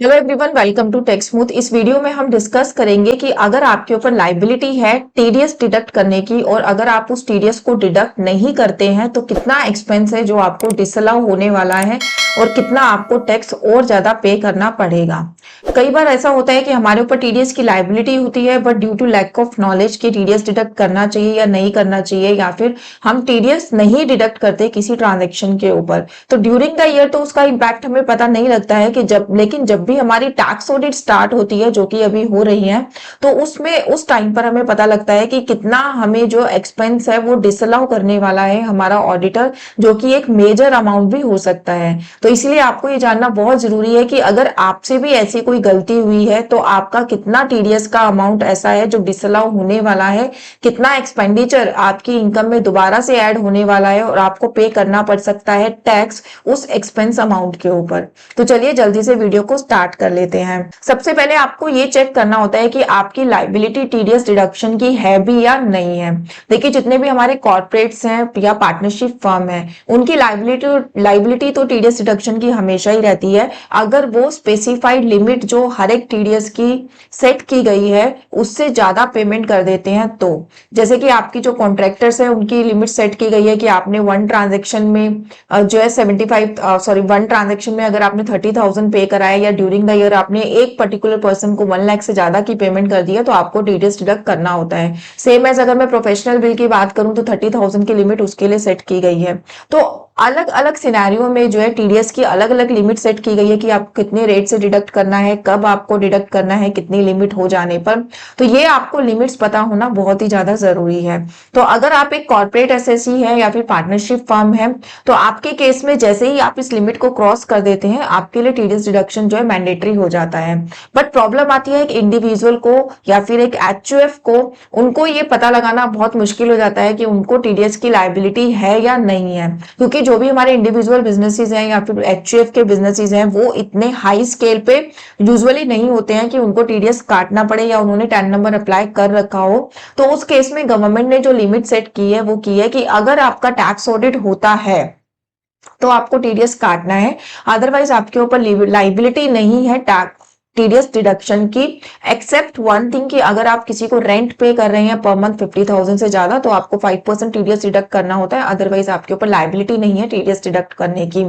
Hello everyone, welcome to Tech Smooth. इस video में हम डिस्कस करेंगे कि अगर आपके ऊपर लाइबिलिटी है टीडीएस डिडक्ट करने की, और अगर आप उस टीडीएस को डिडक्ट नहीं करते हैं तो कितना एक्सपेंस है जो आपको डिसअलाउ होने वाला है और कितना आपको टैक्स और ज्यादा पे करना पड़ेगा। कई बार ऐसा होता है कि हमारे ऊपर टीडीएस की लाइबिलिटी होती है, but due to lack of knowledge कि टीडीएस डिडक्ट करना चाहिए या नहीं करना चाहिए, या फिर हम टीडीएस नहीं डिडक्ट करते किसी ट्रांजेक्शन के ऊपर, तो ड्यूरिंग द ईयर तो उसका इम्पैक्ट हमें पता नहीं लगता है कि जब भी हमारी टैक्स ऑडिट स्टार्ट होती है, जो कि अभी हो रही है, तो उसमें उस टाइम पर हमें पता लगता है कि कितना हमें जो एक्सपेंस है वो डिसअलाउ करने वाला है हमारा ऑडिटर, जो कि एक मेजर अमाउंट भी हो सकता है। तो इसलिए आपको ये जानना बहुत जरूरी है कि अगर आपसे भी ऐसी कोई गलती हुई है तो आपका कितना टीडीएस का अमाउंट ऐसा है जो डिसअलाउ होने वाला है, कितना एक्सपेंडिचर आपकी इनकम में दोबारा से ऐड होने वाला है और आपको पे करना पड़ सकता है टैक्स उस एक्सपेंस अमाउंट के ऊपर। तो चलिए जल्दी से वीडियो को स्टार्ट कर लेते हैं। सबसे पहले आपको ये चेक करना होता है कि आपकी लाइबिलिटी टीडीएस डिडक्शन की है भी या नहीं है। देखिए, जितने भी हमारे कॉर्पोरेट्स हैं या पार्टनरशिप फर्म है, उनकी लाइबिलिटी तो टीडीएस डिडक्शन की हमेशा ही रहती है, अगर वो स्पेसिफाइड लिमिट जो हर एक टीडीएस की सेट की गई है उससे ज्यादा पेमेंट कर देते हैं। तो जैसे कि आपकी जो कॉन्ट्रैक्टर्स है उनकी लिमिट सेट की गई है कि आपने वन ट्रांजेक्शन में जो है 1 ट्रांजेक्शन में अगर आपने 30,000 पे कराया या ड्यूरिंग द ईयर आपने एक पर्टिकुलर पर्सन को 1 लाख से ज्यादा की पेमेंट कर दिया, तो आपको टीडीएस डिडक्ट करना होता है। सेम एज अगर मैं प्रोफेशनल बिल की बात करूं तो 30,000 की लिमिट उसके लिए सेट की गई है। तो अलग अलग सिनेरियो में जो है टीडीएस की अलग अलग लिमिट सेट की गई है कि आपको कितने रेट से डिडक्ट करना है, कब आपको डिडक्ट करना है, कितनी लिमिट हो जाने पर। तो ये आपको लिमिट्स पता होना बहुत ही ज्यादा जरूरी है। तो अगर आप एक कॉर्पोरेट एसएससी है या फिर पार्टनरशिप फर्म है, तो आपके केस में जैसे ही आप इस लिमिट को क्रॉस कर देते हैं आपके लिए टीडीएस डिडक्शन जो है मैंडेटरी हो जाता है। बट प्रॉब्लम आती है एक इंडिविजुअल को या फिर एक एचयूएफ को, उनको ये पता लगाना बहुत मुश्किल हो जाता है कि उनको टीडीएस की लायबिलिटी है या नहीं है, क्योंकि जो भी हमारे इंडिविजुअल बिजनेसेस हैं या फिर एचयूएफ के बिजनेसेस हैं वो इतने हाई स्केल पे यूजुअली नहीं होते हैं कि उनको टीडीएस काटना पड़े या उन्होंने 10 नंबर अप्लाई कर रखा हो। तो उस केस में गवर्नमेंट ने जो लिमिट सेट की है वो की है कि अगर आपका टैक्स ऑडिट होता है तो आपको टीडीएस काटना है, अदरवाइज आपके ऊपर लाइबिलिटी नहीं है टैक्स टीडीएस डिडक्शन की। एक्सेप्ट वन थिंग कि अगर आप किसी को रेंट पे कर रहे हैं पर मंथ 50,000 से ज्यादा तो आपको 5% टीडीएस डिडक्ट करना होता है, अदरवाइज आपके ऊपर लाइबिलिटी नहीं है टीडीएस डिडक्ट करने की।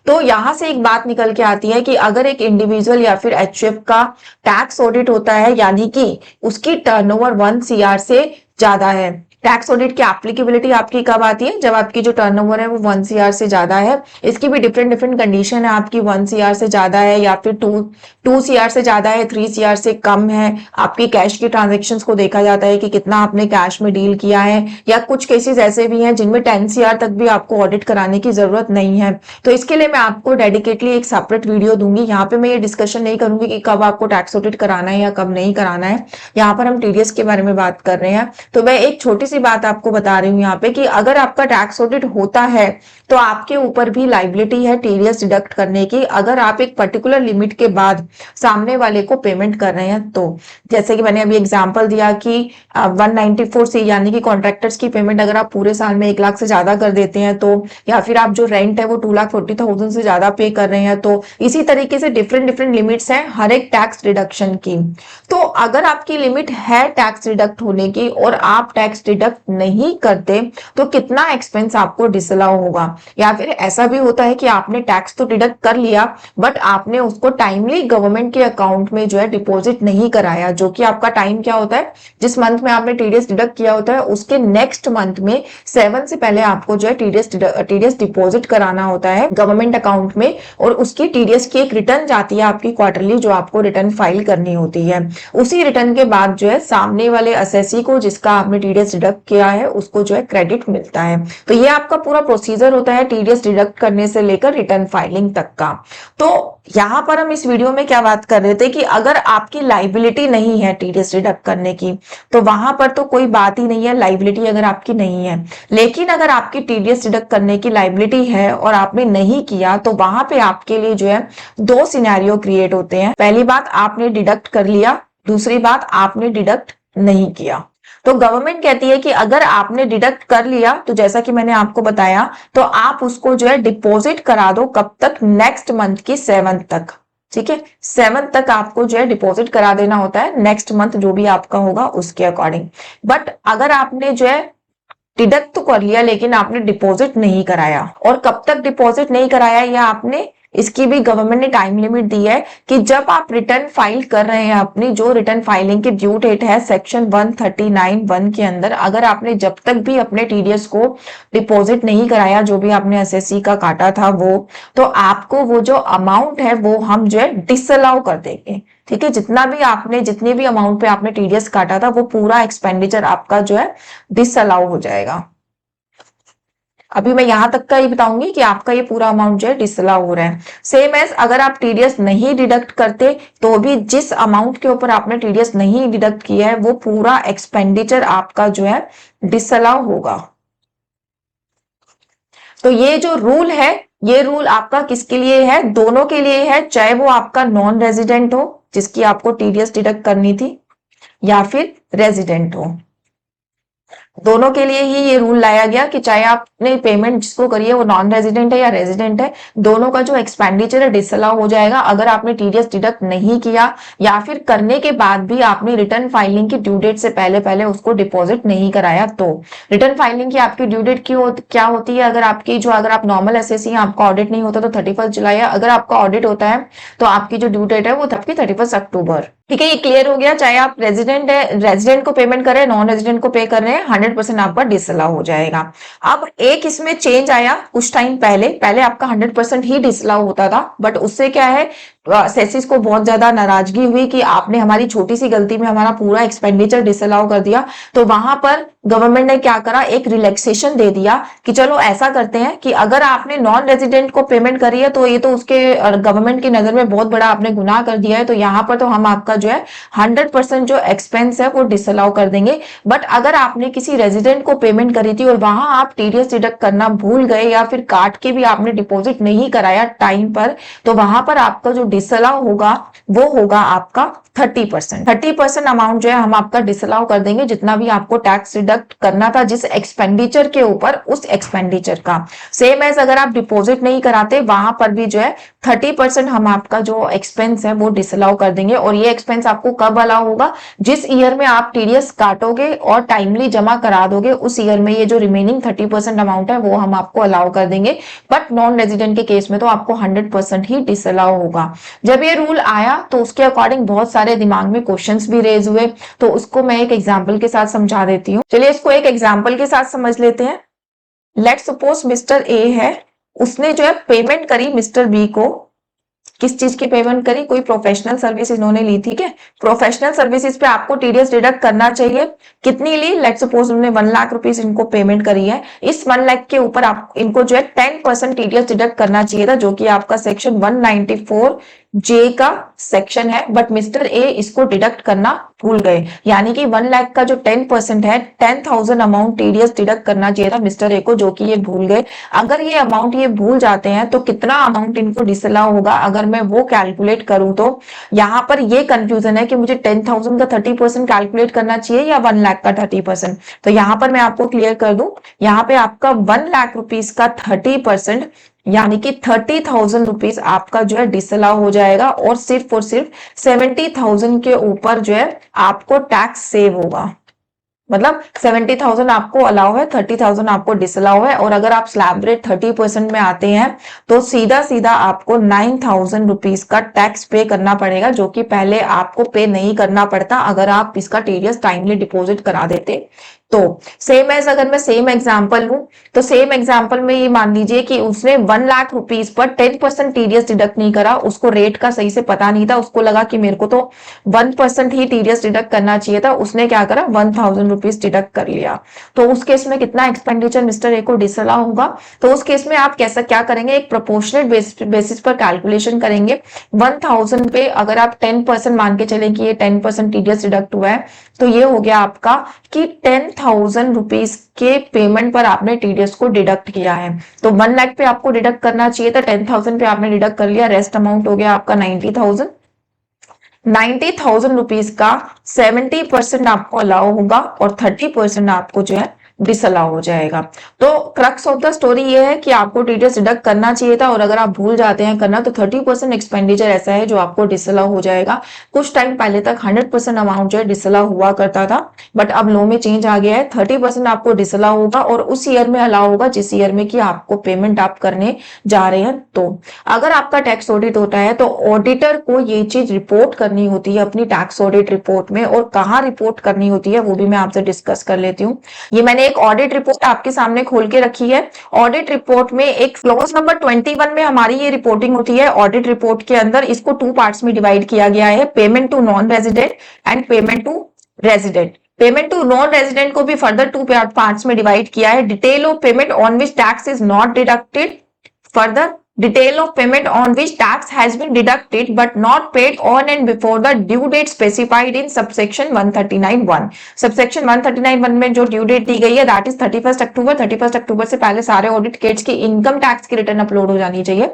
तो यहां से एक बात निकल के आती है कि अगर एक इंडिविजुअल या फिर एचयूएफ का टैक्स ऑडिट होता है, यानी कि उसकी टर्नओवर 1 सीआर से ज्यादा है, टैक्स ऑडिट की एप्लीकेबिलिटी आपकी कब आती है, जब आपकी जो टर्नओवर है वो 1 सीआर से ज्यादा है। इसकी भी डिफरेंट डिफरेंट कंडीशन है, आपकी 1 सीआर से ज्यादा है या फिर 2 सीआर से ज्यादा है, 3 सीआर से कम है। आपकी कैश की ट्रांजेक्शन्स को देखा जाता है कि कितना आपने कैश में डील किया है, या कुछ केसेस ऐसे भी हैं जिनमें 10 सीआर तक भी आपको ऑडिट कराने की जरूरत नहीं है। तो इसके लिए मैं आपको डेडिकेटली एक सेपरेट वीडियो दूंगी। यहाँ पे मैं ये डिस्कशन नहीं करूंगी कि कब आपको टैक्स ऑडिट कराना है या कब नहीं कराना है, यहाँ पर हम टीडीएस के बारे में बात कर रहे हैं। तो मैं एक छोटी सी बात आपको बता रही हूँ यहाँ पे कि अगर आपका टैक्स ऑडिट होता है तो आपके ऊपर भी लाइबिलिटी है टीडीएस डिडक्ट करने की, अगर आप एक पर्टिकुलर लिमिट के बाद सामने वाले को पेमेंट कर रहे हैं। तो जैसे कि मैंने अभी एग्जांपल दिया कि 194 सी यानी कि कॉन्ट्रैक्टर्स की पेमेंट अगर आप पूरे साल में 1 लाख से ज्यादा कर देते हैं तो, या फिर आप जो रेंट है वो 2,40,000 से ज्यादा पे कर रहे हैं, तो इसी तरीके से डिफरेंट डिफरेंट लिमिट्स हैं हर एक टैक्स डिडक्शन की। तो अगर आपकी लिमिट है टैक्स डिडक्ट होने की और आप टैक्स डिडक्ट नहीं करते तो कितना एक्सपेंस आपको डिसअलाउ होगा। या फिर ऐसा भी होता है कि आपने टैक्स तो डिडक्ट कर लिया बट आपने उसको टाइमली गवर्नमेंट के अकाउंट में जो है डिपॉजिट नहीं कराया, जो कि आपका टाइम क्या होता है, जिस मंथ में आपने टीडीएस डिडक्ट किया होता है उसके नेक्स्ट मंथ में 7 से पहले आपको जो है टीडीएस डिपॉजिट कराना होता है गवर्नमेंट अकाउंट में, और उसकी टीडीएस की एक रिटर्न जाती है आपकी क्वार्टरली, जो आपको रिटर्न फाइल करनी होती है। उसी रिटर्न के बाद जो है सामने वाले असेसी को जिसका आपने टीडीएस डिडक्ट किया है उसको जो है क्रेडिट मिलता है। तो ये आपका पूरा प्रोसीजर होता है टीडीएस डिडक्ट करने से लेकर रिटर्न फाइलिंग तक का। तो यहां पर हम इस वीडियो में क्या बात कर रहे थे कि अगर आपकी लाइबिलिटी नहीं है टीडीएस डिडक्ट करने की तो वहां पर तो कोई बात ही नहीं है, लाइबिलिटी अगर आपकी नहीं है। लेकिन अगर आपकी टीडीएस डिडक्ट करने की लाइबिलिटी है और आपने नहीं किया तो वहां पे आपके लिए जो है 2 सिनेरियो क्रिएट होते हैं। पहली बात, आपने डिडक्ट कर लिया, दूसरी बात आपने डिडक्ट नहीं किया। तो गवर्नमेंट कहती है कि अगर आपने डिडक्ट कर लिया तो जैसा कि मैंने आपको बताया, तो आप उसको जो है डिपॉजिट करा दो, कब तक, नेक्स्ट मंथ की 7th तक। ठीक है, 7 तक आपको जो है डिपॉजिट करा देना होता है, नेक्स्ट मंथ जो भी आपका होगा उसके अकॉर्डिंग। बट अगर आपने जो है डिडक्ट तो कर लिया लेकिन आपने डिपॉजिट नहीं कराया, और कब तक डिपॉजिट नहीं कराया या आपने, इसकी भी गवर्नमेंट ने टाइम लिमिट दी है कि जब आप रिटर्न फाइल कर रहे हैं, अपनी जो रिटर्न फाइलिंग की ड्यू डेट है सेक्शन 139(1) के अंदर, अगर आपने जब तक भी अपने टीडीएस को डिपॉजिट नहीं कराया, जो भी आपने एसएससी का काटा था वो, तो आपको वो जो अमाउंट है वो हम जो है डिसअलाउ कर देंगे। ठीक है, जितना भी आपने, जितने भी अमाउंट पे आपने टीडीएस काटा था वो पूरा एक्सपेंडिचर आपका जो है डिसअलाउ हो जाएगा। अभी मैं यहां तक का ही बताऊंगी कि आपका ये पूरा अमाउंट जो है डिसअलाउ हो रहा है। सेम एज अगर आप टीडीएस नहीं डिडक्ट करते तो भी जिस अमाउंट के ऊपर आपने टीडीएस नहीं डिडक्ट किया है वो पूरा एक्सपेंडिचर आपका जो है डिसअलाउ होगा। तो ये जो रूल है, ये रूल आपका किसके लिए है? दोनों के लिए है, चाहे वो आपका नॉन रेजिडेंट हो जिसकी आपको टीडीएस डिडक्ट करनी थी, या फिर रेजिडेंट हो। दोनों के लिए ही ये रूल लाया गया कि चाहे आपने पेमेंट जिसको करी है वो नॉन रेजिडेंट है या रेजिडेंट है, दोनों का जो एक्सपेंडिचर है डिसअलाउ हो जाएगा अगर आपने टीडीएस डिडक्ट नहीं किया, या फिर करने के बाद भी आपने रिटर्न फाइलिंग की ड्यू डेट से पहले पहले उसको डिपॉजिट नहीं कराया। तो रिटर्न फाइलिंग की आपकी ड्यू डेट क्या होती है? अगर आपकी जो, अगर आप नॉर्मल एसएससी आपका ऑडिट नहीं होता तो 31 जुलाई है, अगर आपका ऑडिट होता है तो आपकी जो ड्यू डेट है वो आपकी 31 अक्टूबर। ठीक है, ये क्लियर हो गया। चाहे आप रेजिडेंट है, रेजिडेंट को पेमेंट कर रहे हैं, नॉन रेजिडेंट को पे कर रहे हैं, 100% आपका डिसअलाउ हो जाएगा। अब एक इसमें चेंज आया कुछ टाइम पहले, पहले आपका 100% ही डिसअलाउ होता था, बट उससे क्या है, सेसिस को बहुत ज्यादा नाराजगी हुई कि आपने हमारी छोटी सी गलती में हमारा पूरा एक्सपेंडिचर डिसअलाउ कर दिया। तो वहां पर गवर्नमेंट ने क्या करा, एक रिलैक्सेशन दे दिया कि चलो ऐसा करते हैं कि अगर आपने नॉन रेजिडेंट को पेमेंट करी है तो ये तो उसके गवर्नमेंट की नजर में बहुत बड़ा आपने गुनाह कर दिया है, तो यहाँ पर तो हम आपका जो है 100% जो एक्सपेंस है वो डिसअलाउ कर देंगे। बट अगर आपने किसी रेजिडेंट को पेमेंट करी थी और वहां आप टीडीएस डिडक्ट करना भूल गए या फिर काट के भी आपने डिपॉजिट नहीं कराया टाइम पर, तो वहां पर आपका जो डिसअलाउ होगा वो होगा आपका 30%। 30% अमाउंट जो है हम आपका डिसअलाउ कर देंगे, जितना भी आपको टैक्स डिडक्ट करना था जिस एक्सपेंडिचर के ऊपर, उस एक्सपेंडिचर का। सेम एज अगर आप डिपॉजिट नहीं कराते वहां पर भी जो है 30% हम आपका जो एक्सपेंस है वो डिसअलाउ कर देंगे। और ये एक्सपेंस आपको कब अलाउ होगा? जिस ईयर में आप टीडीएस काटोगे और टाइमली जमा करा दोगे, उस ईयर में ये जो रिमेनिंग 30% अमाउंट है वो हम आपको अलाउ कर देंगे। बट नॉन रेजिडेंट के केस में तो आपको 100% ही डिसअलाउ होगा। जब ये रूल आया तो उसके अकॉर्डिंग बहुत सारे दिमाग में क्वेश्चंस भी रेज हुए, तो उसको मैं एक एग्जांपल के साथ समझा देती हूँ। चलिए इसको एक एग्जांपल के साथ समझ लेते हैं। लेट्स सपोज मिस्टर ए है, उसने जो है पेमेंट करी मिस्टर बी को। किस चीज की पेमेंट करी? कोई प्रोफेशनल सर्विस इन्होंने ली। ठीक है, प्रोफेशनल सर्विसेज पे आपको टीडीएस डिडक्ट करना चाहिए। कितनी ली? लेट्स सपोज उन्होंने 1 लाख रुपीस इनको पेमेंट करी है। इस 1 लाख के ऊपर आप इनको जो है 10% टीडीएस डिडक्ट करना चाहिए था, जो कि आपका सेक्शन 194 जे का सेक्शन है। बट मिस्टर ए इसको डिडक्ट करना भूल गए, यानी कि 1 लाख का जो 10% है, 10,000 अमाउंट टीडीएस डिडक्ट करना चाहिए था मिस्टर ए को, जो कि ये भूल गए। अगर ये अमाउंट ये भूल जाते हैं तो कितना अमाउंट इनको डिसअलाउ होगा? अगर मैं वो कैलकुलेट करूं तो यहाँ पर ये कंफ्यूजन है कि मुझे 10,000 का 30% कैलकुलेट करना चाहिए या 1 लाख का 30%। तो यहाँ पर मैं आपको क्लियर कर दूं, यहाँ पे आपका 1 लाख रुपीस का 30% यानी कि 30,000 रुपीस आपका जो है डिसअलाउ हो जाएगा, और सिर्फ 70,000 के ऊपर जो है आपको टैक्स सेव होगा। मतलब 70,000 आपको अलाउ है, 30,000 आपको डिसअलाउ है। और अगर आप स्लैब रेट 30% में आते हैं तो सीधा सीधा आपको 9,000 रुपीस का टैक्स पे करना पड़ेगा, जो कि पहले आपको पे नहीं करना पड़ता अगर आप इसका टीडीएस टाइमली डिपॉजिट करा देते। तो सेम एज अगर मैं सेम एग्जांपल लूं तो सेम एग्जांपल में ये मान लीजिए कि उसने 1 लाख रुपीस पर 10% टीडीएस डिडक्ट नहीं करा, उसको रेट का सही से पता नहीं था, उसको लगा कि मेरे को तो 1% ही टीडीएस डिडक्ट करना चाहिए था। उसने क्या करा, 1,000 रुपीस डिडक्ट कर लिया। तो उस केस में कितना एक्सपेंडिचर मिस्टर ए को डिसअलाउ होगा? तो उस केस में आप कैसा क्या करेंगे, एक प्रोपोर्शनेट बेसिस पर कैलकुलेशन करेंगे। 1,000 पे अगर आप 10% मान के चलें कि ये 10% टीडीएस डिडक्ट हुआ है, तो ये हो गया आपका कि 10,000 रुपीस के पेमेंट पर आपने टीडीएस को डिडक्ट किया है। तो 1 लाख पे आपको डिडक्ट करना चाहिए था, 10,000 पे आपने डिडक्ट कर लिया, रेस्ट अमाउंट हो गया आपका 90,000। 90,000 रुपीस का 70% आपको अलाउ होगा और 30% आपको जो है डिसअलाउ हो जाएगा। तो क्रक्स ऑफ द स्टोरी ये है कि आपको टीडीएस डिडक्ट करना चाहिए था, और अगर आप भूल जाते हैं करना तो 30% एक्सपेंडिचर ऐसा है जो आपको डिसअलाउ हो जाएगा। कुछ टाइम पहले तक 100% अमाउंट जो है डिसअलाउ हुआ करता था, बट अब लो में चेंज आ गया है। 30% आपको डिसअलाउ होगा और उस ईयर में अलाउ होगा जिस ईयर में कि आपको पेमेंट आप करने जा रहे हैं। तो अगर आपका टैक्स ऑडिट होता है तो ऑडिटर को ये चीज रिपोर्ट करनी होती है अपनी टैक्स ऑडिट रिपोर्ट में, और कहाँ रिपोर्ट करनी होती है वो भी मैं आपसे डिस्कस कर लेती हूँ। ये मैंने एक ऑडिट रिपोर्ट आपके सामने खोल के रखी है। ऑडिट रिपोर्ट में एक क्लॉज नंबर 21 में हमारी ये रिपोर्टिंग होती है। ऑडिट रिपोर्ट के अंदर इसको 2 पार्ट्स में डिवाइड किया गया है, payment to non resident and payment to resident. Payment to non resident को भी फर्दर 2 पार्ट्स में डिवाइड किया है। Detail of payment on which tax is not deducted, further detail of payment on which tax has been deducted but not paid on and before the due date specified in subsection 139(1). subsection 139(1) में जो due date दी गई है that is 31 अक्टूबर। 31 अक्टूबर से पहले सारे audit केट्स की income tax की return upload हो जानी चाहिए।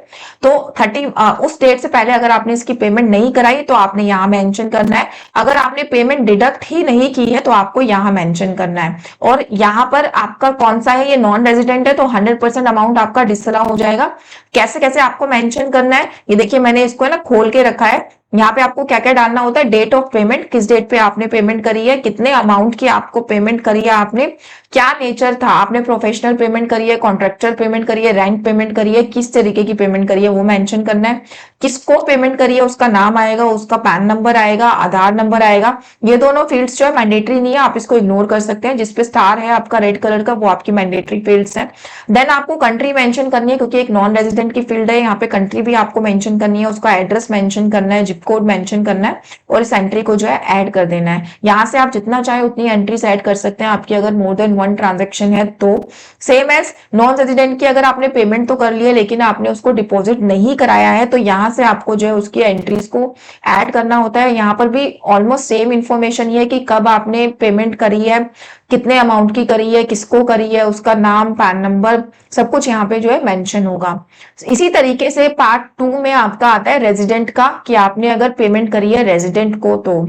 तो 30 उस डेट से पहले अगर आपने इसकी पेमेंट नहीं कराई तो आपने यहाँ मेंशन करना है। अगर आपने पेमेंट डिडक्ट ही नहीं की है तो आपको यहाँ मेंशन करना है। और यहाँ पर आपका कौन सा है, ये नॉन रेजिडेंट है तो 100% अमाउंट आपका डिसअलाउ हो जाएगा। कैसे कैसे आपको मेंशन करना है ये देखिए, मैंने इसको है ना खोल के रखा है। यहाँ पे आपको क्या क्या डालना होता है, डेट ऑफ पेमेंट, किस डेट पे आपने पेमेंट करी है, कितने अमाउंट की आपको पेमेंट करी है आपने, क्या नेचर था, आपने प्रोफेशनल पेमेंट करी है, कॉन्ट्रेक्चुअल पेमेंट करी है, रेंट पेमेंट करी है, किस तरीके की पेमेंट करी है वो मेंशन करना है। किसको पेमेंट करी है उसका नाम आएगा, उसका पैन नंबर आएगा, आधार नंबर आएगा। ये दोनों फील्ड्स जो है मैंडेटरी नहीं है, आप इसको इग्नोर कर सकते हैं। जिसपे स्टार है आपका रेड कलर का वो आपकी मैंडेटरी फील्ड्स है। देन आपको कंट्री मेंशन करनी है क्योंकि एक नॉन रेजिडेंट की फील्ड है, यहाँ पे कंट्री भी आपको मेंशन करनी है, उसका एड्रेस मेंशन करना है, जिप कोड मेंशन करना है और इस एंट्री को जो है ऐड कर देना है। यहाँ से आप जितना चाहे उतनी एंट्रीज ऐड कर सकते हैं आपकी अगर मोर देन 1 ट्रांजेक्शन है तो। सेम एज नॉन रेजिडेंट की अगर आपने पेमेंट तो कर ली है लेकिन आपने उसको डिपॉजिट नहीं कराया है तो यहाँ से आपको जो है उसकी एंट्रीज को ऐड करना होता है। यहाँ पर भी ऑलमोस्ट सेम इंफॉर्मेशन ये है कि कब आपने पेमेंट करी है, कितने अमाउंट की करी है, किसको करी है, उसका नाम, पैन नंबर, सब कुछ यहाँ पे जो है मेंशन होगा। इसी तरीके से पार्ट 2 में आपका आता है रेजिडेंट का, कि आपने अगर पेमेंट करी है रेजिडेंट को तो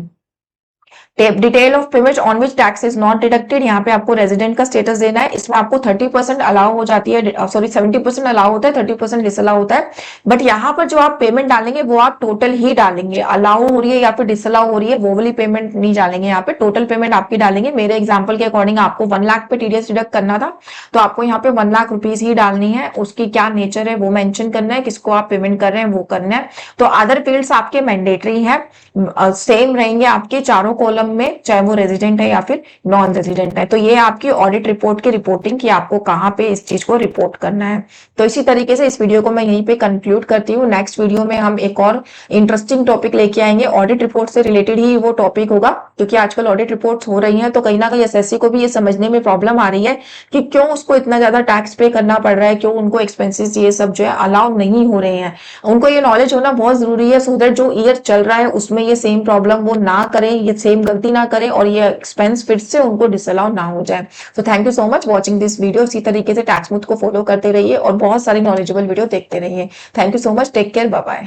detail of payment on which tax is not deducted, यहाँ पे आपको रेजिडेंट का स्टेटस देना है। इसमें आपको 30% अलाउ हो जाती है, सॉरी 70% अलाउ होता है, 30% डिसअलाउ होता है। बट यहाँ पर जो आप पेमेंट डालेंगे वो आप टोटल ही डालेंगे, अलाउ हो रही है या फिर डिसअलाउ हो रही है वो वाली पेमेंट नहीं डालेंगे, यहाँ पे टोटल पेमेंट आपकी डालेंगे। मेरे एग्जाम्पल के अकॉर्डिंग आपको 1 लाख पे टीडीएस डिडक्ट करना था तो आपको यहाँ पे 1 लाख रुपीज ही डालनी है। उसकी क्या नेचर है वो मेंशन करना है, किसको आप पेमेंट कर रहे हैं वो करना है। तो अदर फील्ड्स आपके मैंडेटरी है, सेम रहेंगे आपके चारों कॉलम में, चाहे वो रेजिडेंट है या फिर नॉन रेजिडेंट है। तो ये आपकी ऑडिट रिपोर्ट की रिपोर्टिंग की आपको कहाँ पे इस चीज को रिपोर्ट करना है। तो इसी तरीके से इस वीडियो को मैं यहीं पे कंक्लूड करती हूँ। नेक्स्ट वीडियो में हम एक और इंटरेस्टिंग टॉपिक लेके आएंगे, ऑडिट रिपोर्ट से रिलेटेड ही वो टॉपिक होगा क्योंकि आजकल ऑडिट रिपोर्ट्स हो रही हैं तो कहीं ना कहीं एसएससी को भी ये समझने में प्रॉब्लम आ रही है कि क्यों उसको इतना ज्यादा टैक्स पे करना पड़ रहा है, क्यों उनको एक्सपेंसेस ये सब जो है अलाउ नहीं हो रहे हैं। उनको ये नॉलेज होना बहुत जरूरी है सो दैट जो ईयर चल रहा है उसमें ये सेम प्रॉब्लम वो ना करें, ये सेम गलती ना करें और ये एक्सपेंस फिर से उनको डिसअलाउ ना हो जाए। तो thank you so much watching this video. इसी तरीके से टैक्स स्मूथ को फॉलो करते रहिए और बहुत सारी नॉलेजेबल वीडियो देखते रहिए। Thank you so much, take care, bye bye.